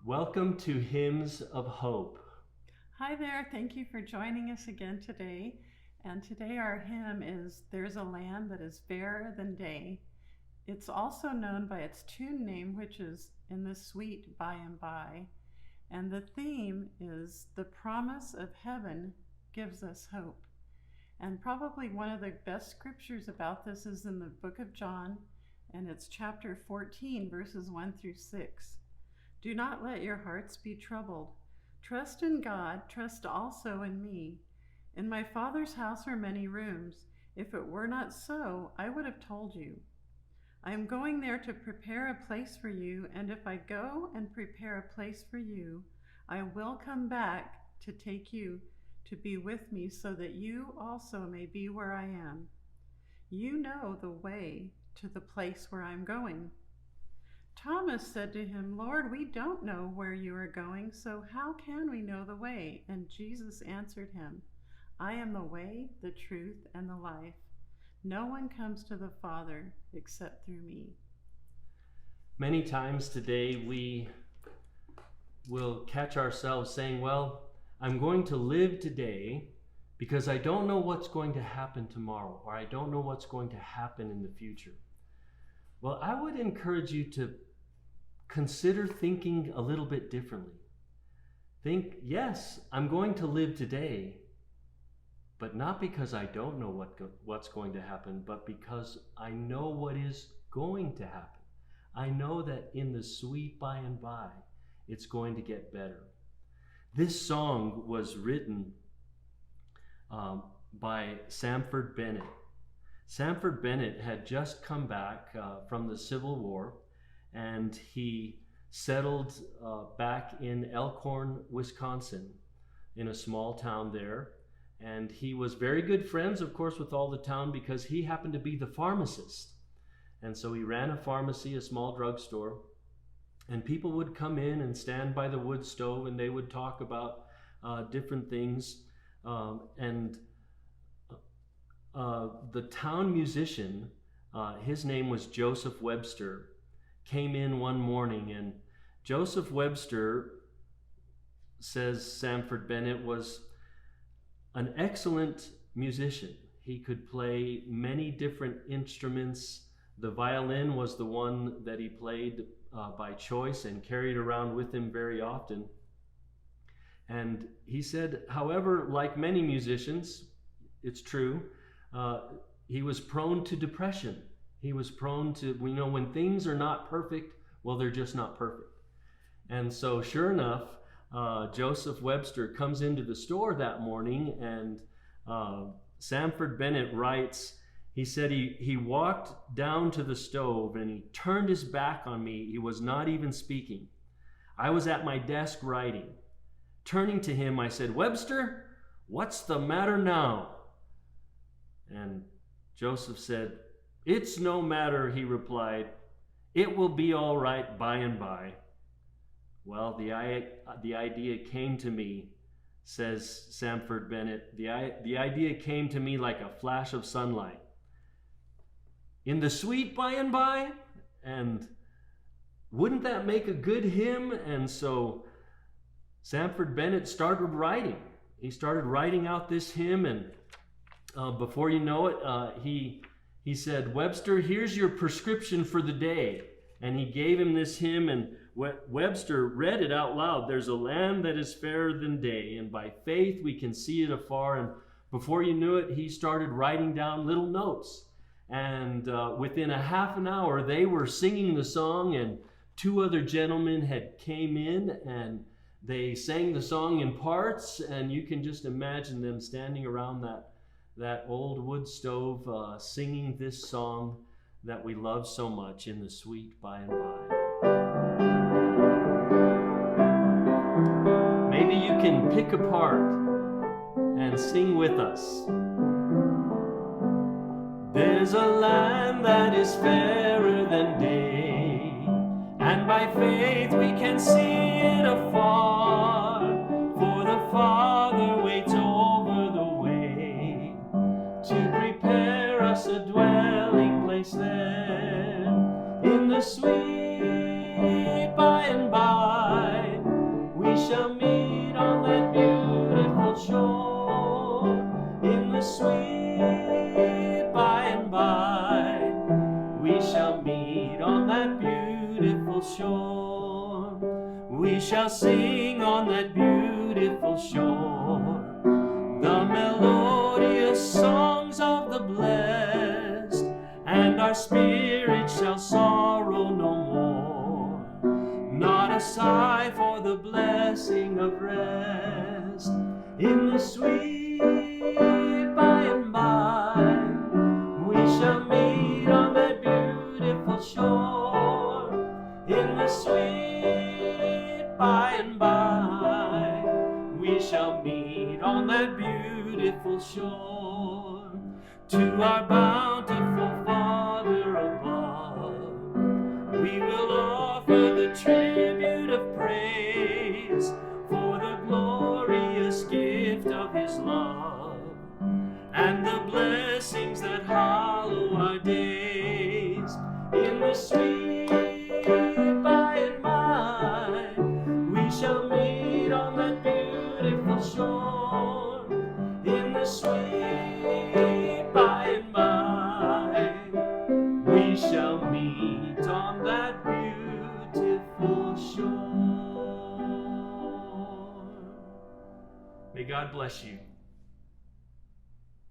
Welcome to Hymns of Hope. Hi there, thank you for joining us again today. And today our hymn is There's a Land That Is Fairer Than Day. It's also known by its tune name, which is In the Sweet By and By. And the theme is The Promise of Heaven Gives Us Hope. And probably one of the best scriptures about this is in the book of John, and it's chapter 14, verses 1 through 6. Do not let your hearts be troubled. Trust in God, trust also in me. In my Father's house are many rooms. If it were not so, I would have told you. I am going there to prepare a place for you, and if I go and prepare a place for you, I will come back to take you to be with me, so that you also may be where I am. You know the way to the place where I'm going. Thomas said to him, Lord, we don't know where you are going, so how can we know the way? And Jesus answered him, I am the way, the truth, and the life. No one comes to the Father except through me. Many times today we will catch ourselves saying, well, I'm going to live today because I don't know what's going to happen tomorrow, or I don't know what's going to happen in the future. Well, I would encourage you to consider thinking a little bit differently. Think, yes, I'm going to live today, but not because I don't know what's going to happen, but because I know what is going to happen. I know that in the sweet by and by, it's going to get better. This song was written by Sanford Bennett. Sanford Bennett had just come back from the Civil War, and he settled back in Elkhorn, Wisconsin, in a small town there. And he was very good friends, of course, with all the town because he happened to be the pharmacist. And so he ran a pharmacy, a small drugstore, and people would come in and stand by the wood stove, and they would talk about different things. The town musician, his name was Joseph Webster, came in one morning, and Joseph Webster, says Sanford Bennett, was an excellent musician. He could play many different instruments. The violin was the one that he played by choice and carried around with him very often. And he said, however, like many musicians, it's true, he was prone to depression. He was prone to, when things are not perfect, well, they're just not perfect. And so sure enough, Joseph Webster comes into the store that morning, and Sanford Bennett writes, he said he walked down to the stove and he turned his back on me. He was not even speaking. I was at my desk writing. Turning to him, I said, Webster, what's the matter now? And Joseph said, It's no matter, he replied. It will be all right by and by. Well, the idea came to me, says Sanford Bennett. The idea came to me like a flash of sunlight. In the sweet by and by? And wouldn't that make a good hymn? And so Sanford Bennett started writing. He started writing out this hymn, and before you know it, he said, Webster, here's your prescription for the day. And he gave him this hymn, and Webster read it out loud. There's a land that is fairer than day, and by faith we can see it afar. And before you knew it, he started writing down little notes. And within a half an hour, they were singing the song, and two other gentlemen had came in, and they sang the song in parts, and you can just imagine them standing around that old wood stove singing this song that we love so much, In the Sweet By and By. Maybe you can pick apart and sing with us. There's a land that is fairer than day, and by faith we can see it afar, for the Father waits over the way to prepare us a place there. In the sweet by and by, we shall meet on that beautiful shore. In the sweet by and by, we shall meet on that beautiful shore. We shall sing on that beautiful shore the melodious songs of the blessed, and our spirit shall sorrow no more. Not a sigh for the blessing of rest. In the sweet by and by, we shall meet on that beautiful shore. In the sweet by and by, we shall meet on that beautiful shore. To our bountiful Father above, we will offer the tribute of praise for the glorious gift of His love and the blessings that hallow our days. In the sweet by and by, we shall meet on that beautiful shore. In the sweet by and by, we shall meet on that beautiful shore. May God bless you.